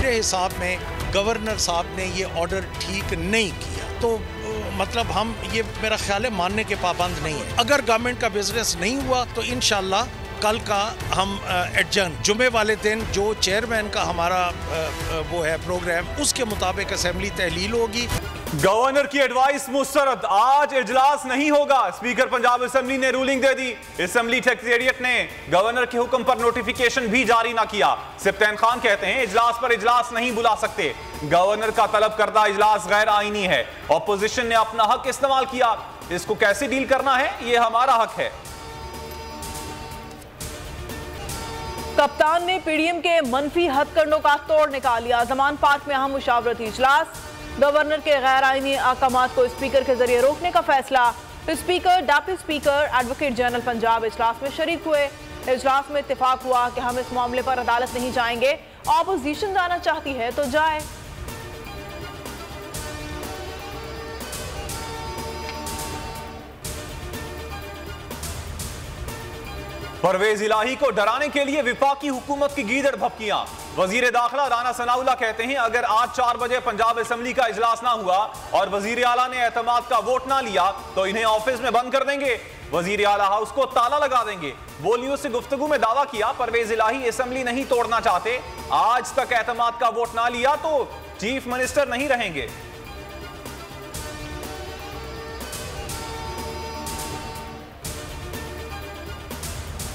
मेरे हिसाब में गवर्नर साहब ने ये ऑर्डर ठीक नहीं किया। तो मतलब हम ये मेरा ख्याल है मानने के पाबंद नहीं है। अगर गवर्नमेंट का बिजनेस नहीं हुआ तो इंशाल्लाह कल का हम एडजर्न जुमे वाले दिन जो चेयरमैन का हमारा वो है प्रोग्राम, उसके मुताबिक असेंबली तहलील होगी। गवर्नर की एडवाइस मुस्तरद, आज इजलास नहीं होगा। स्पीकर पंजाब असेंबली ने रूलिंग दे दी। असेंबली सेक्रेटेरिएट ने गवर्नर के हुक्म पर नोटिफिकेशन भी जारी ना किया। सिप्तैन खान कहते हैं इजलास पर इजलास नहीं बुला सकते। गवर्नर का तलब करदा इजलास गैर आईनी है। ऑपोजिशन ने अपना हक इस्तेमाल किया, इसको कैसे डील करना है ये हमारा हक है। कप्तान ने पीडीएम के मनफी हथकंडों का तोड़ निकालिया। जमान पार्क में अहम मुशावरती इजलास, गवर्नर के गैर आईनी अहकामात को स्पीकर के जरिए रोकने का फैसला। Speaker deputy speaker advocate general Punjab इजलास में शरीक हुए। इजलास में इत्तेफाक हुआ कि हम इस मामले पर अदालत नहीं जाएंगे, ऑपोजिशन जाना चाहती है तो जाए। परवेज इलाही को डराने के लिए विफाकी हुकूमत की गीदड़ भपकियां। वजीर दाखिला राना सनाउल्लाह कहते हैं अगर आज 4 बजे पंजाब असेंबली का इजलास ना हुआ और वजीर आला ने एतमाद का वोट ना लिया तो इन्हें ऑफिस में बंद कर देंगे, वजीर आला हाउस को ताला लगा देंगे। वो न्यूज से गुफ्तगू में दावा किया परवेज इलाही असेंबली नहीं तोड़ना चाहते, आज तक एतमाद का वोट ना लिया तो चीफ मिनिस्टर नहीं रहेंगे।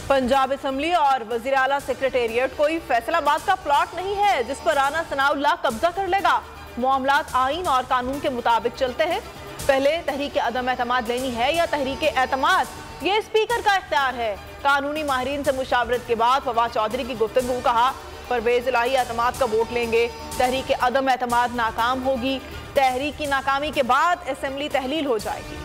पंजाब असेंबली और वजीर आला सेक्रेटेरिएट कोई फैसलाबाद का प्लॉट नहीं है जिस पर राना सनाउल्लाह कब्जा कर लेगा। मामलात आईन और कानून के मुताबिक चलते हैं। पहले तहरीक अदम एतमाद लेनी है या तहरीक एतमाद, ये स्पीकर का इख्तियार है। कानूनी माहिरीन से मुशावरत के बाद फवाद चौधरी की गुफ्तगू, कहा परवेज इलाही एतमाद का वोट लेंगे, तहरीक अदम एतमाद नाकाम होगी, तहरीक की नाकामी के बाद असेंबली तहलील हो जाएगी।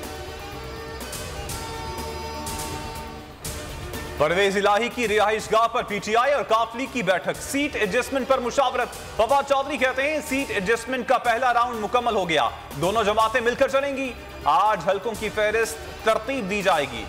परवेज इलाही की रिहाइशगाह पर पीटीआई और काफ लीग की बैठक, सीट एडजस्टमेंट पर मुशावरत। फवाद चौधरी कहते हैं सीट एडजस्टमेंट का पहला राउंड मुकम्मल हो गया, दोनों जमातें मिलकर चलेंगी। आज हलकों की फहरिस्त तरतीब दी जाएगी।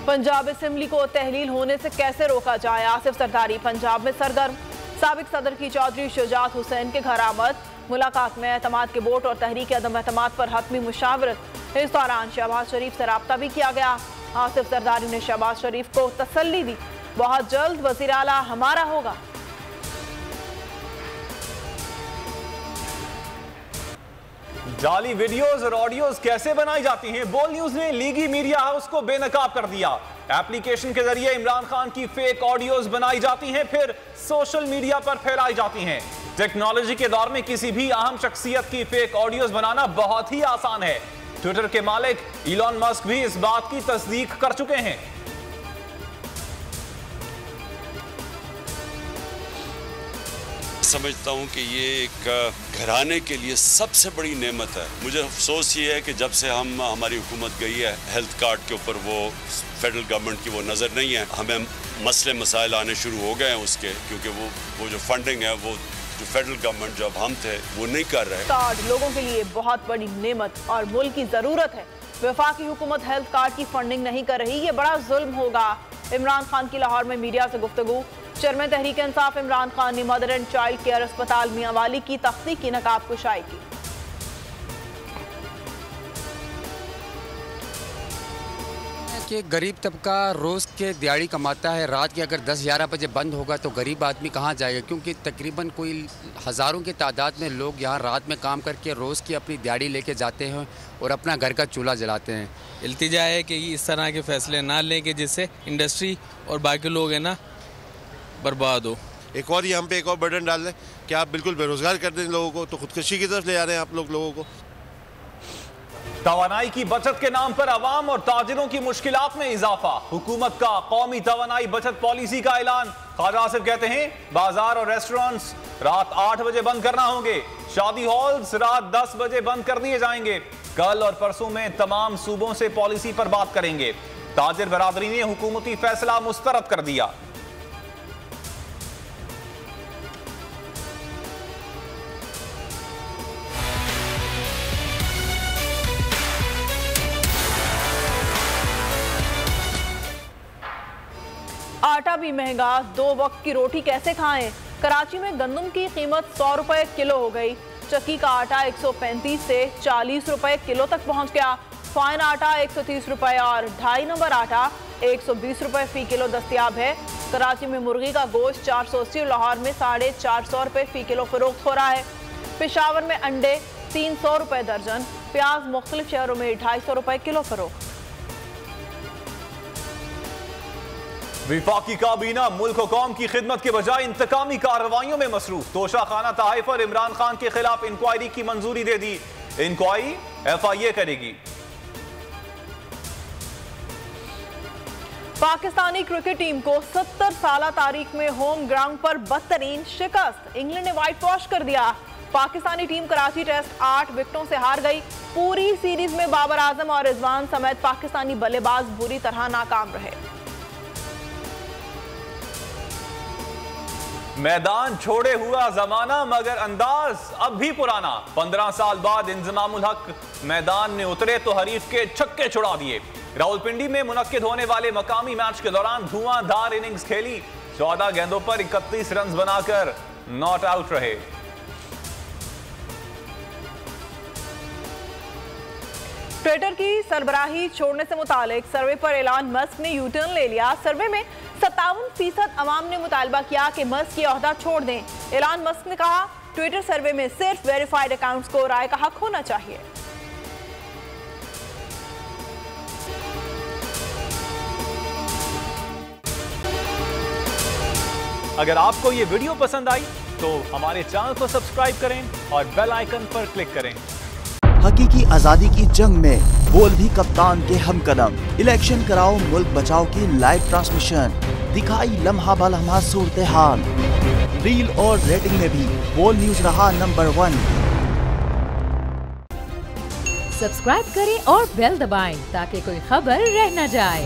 पंजाब असेंबली को तहलील होने से कैसे रोका जाए, आसिफ सरदारी पंजाब में सरगर्म। साबिक सदर की चौधरी शुजात हुसैन के घर आमद, मुलाकात में एतमाद के वोट और तहरीक अदम एतमाद पर हतमी मुशावरत। इस दौरान शहबाज शरीफ से रब्ता भी किया गया। आसिफ सरदारी ने शहबाज शरीफ को तसल्ली दी, बहुत जल्द वज़ीर आला हमारा होगा। जाली वीडियोस और ऑडियोज कैसे बनाई जाती हैं, बोल न्यूज ने लीगी मीडिया हाउस को बेनकाब कर दिया। एप्लीकेशन के जरिए इमरान खान की फेक ऑडियोज बनाई जाती हैं, फिर सोशल मीडिया पर फैलाई जाती हैं। टेक्नोलॉजी के दौर में किसी भी अहम शख्सियत की फेक ऑडियोज बनाना बहुत ही आसान है। ट्विटर के मालिक इलॉन मस्क भी इस बात की तस्दीक कर चुके हैं। समझता हूं कि ये एक घराने के लिए सबसे बड़ी नेमत है। मुझे अफसोस ये है कि जब से हमारी हुकूमत गई है, हेल्थ कार्ड के ऊपर वो फेडरल गवर्नमेंट की वो नज़र नहीं है। हमें मसले मसाइल आने शुरू हो गए हैं उसके, क्योंकि वो जो फंडिंग है वो जो फेडरल गवर्नमेंट जब हम थे वो नहीं कर रहे। कार्ड लोगों के लिए बहुत बड़ी नेमत और मुल्क की जरूरत है। वफाकी हुकूमत हेल्थ कार्ड की फंडिंग नहीं कर रही, ये बड़ा जुल्म होगा। इमरान खान की लाहौर में मीडिया से गुफ्तगू, चेयरमैन तहरीक इंसाफ इमरान खान ने मदर एंड चाइल्ड केयर अस्पताल मियां वाली की तख्तीक की नकाब कुशाई की। कि गरीब तबका रोज़ के दिहाड़ी कमाता है, रात के अगर 10-11 बजे बंद होगा तो गरीब आदमी कहाँ जाएगा, क्योंकि तकरीबन कोई हज़ारों की तादाद में लोग यहाँ रात में काम करके रोज़ की अपनी दिहाड़ी लेके जाते हैं और अपना घर का चूल्हा जलाते हैं। इल्तिजा है कि इस तरह के फैसले ना लें कि जिससे इंडस्ट्री और बाकी लोग हैं ना बर्बाद हो। एक और ये हम पे एक और बर्डन डाल दें कि आप बिल्कुल बेरोज़गार कर दें लोगों को, तो खुदकशी की तरफ ले जा रहे हैं आप लोगों को। तवानाई की बचत के नाम पर अवाम और ताजिरों की मुश्किलात में इजाफा, हुकूमत का कौमी तवानाई बचत पॉलिसी का ऐलान। ख्वाजा आसिफ कहते हैं बाजार और रेस्टोरेंट्स रात 8 बजे बंद करना होंगे, शादी हॉल्स रात 10 बजे बंद कर दिए जाएंगे। कल और परसों में तमाम सूबों से पॉलिसी पर बात करेंगे। ताजिर बरादरी ने हुकूमती फैसला मुस्तरद कर दिया। आटा भी महंगा, 2 वक्त की रोटी कैसे खाएं? कराची में गंदम की कीमत 100 रुपए किलो हो गई। चक्की का आटा 135 से 40 रुपए किलो तक पहुंच गया। फाइन आटा 130 रुपए और 2.5 नंबर आटा 120 रुपए फी किलो दस्तियाब है। कराची में मुर्गी का गोश्त 480, लाहौर में 450 रुपए फी किलो फरोख्त हो रहा है। पेशावर में अंडे 300 रुपए दर्जन, प्याज मुख्तलिफ शहरों में 250 रुपए किलो फरोख्त। विफाकी काबीना मुल्क और कौम की खिदमत के बजाय इंतकामी कार्रवाइयों में मसरूफ। तोशा खाना तहाइफ पर इमरान खान के खिलाफ इंक्वायरी की मंजूरी दे दी। इंक्वायरी FIA करेगी। पाकिस्तानी क्रिकेट टीम को 70 साल तारीख में होम ग्राउंड पर बदतरीन शिकस्त। इंग्लैंड ने व्हाइट वॉश कर दिया। पाकिस्तानी टीम कराची टेस्ट 8 विकेटों से हार गई। पूरी सीरीज में बाबर आजम और रिजवान समेत पाकिस्तानी बल्लेबाज बुरी तरह नाकाम रहे। मैदान छोड़े हुआ जमाना मगर अंदाज अब भी पुराना। 15 साल बाद इंजमामुल हक मैदान में उतरे तो हरीफ के छक्के छुड़ा दिए। रावलपिंडी में मुनक्किद होने वाले मकामी मैच के दौरान धुआंधार इनिंग्स खेली। 14 गेंदों पर 31 रन बनाकर नॉट आउट रहे। ट्विटर की सरबराही छोड़ने से मुतालिक सर्वे पर एलान मस्क ने यूटर्न ले लिया। सर्वे में 57% अवाम ने मुतालबा किया कि मस्क ये ओहदा छोड़ दें। एलान मस्क ने कहा, ट्विटर सर्वे में सिर्फ वेरीफाइड अकाउंट्स को राय का हक होना चाहिए। अगर आपको ये वीडियो पसंद आई तो हमारे चैनल को सब्सक्राइब करें और बेल आइकन पर क्लिक करें। हकीकी आजादी की जंग में बोल भी कप्तान के हमकदम। इलेक्शन कराओ मुल्क बचाओ की लाइव ट्रांसमिशन, दिखाई लम्हा बलम्हा सूरत हाल। रील और रेटिंग में भी बोल न्यूज रहा नंबर 1। सब्सक्राइब करें और बेल दबाएं ताकि कोई खबर रह न जाए।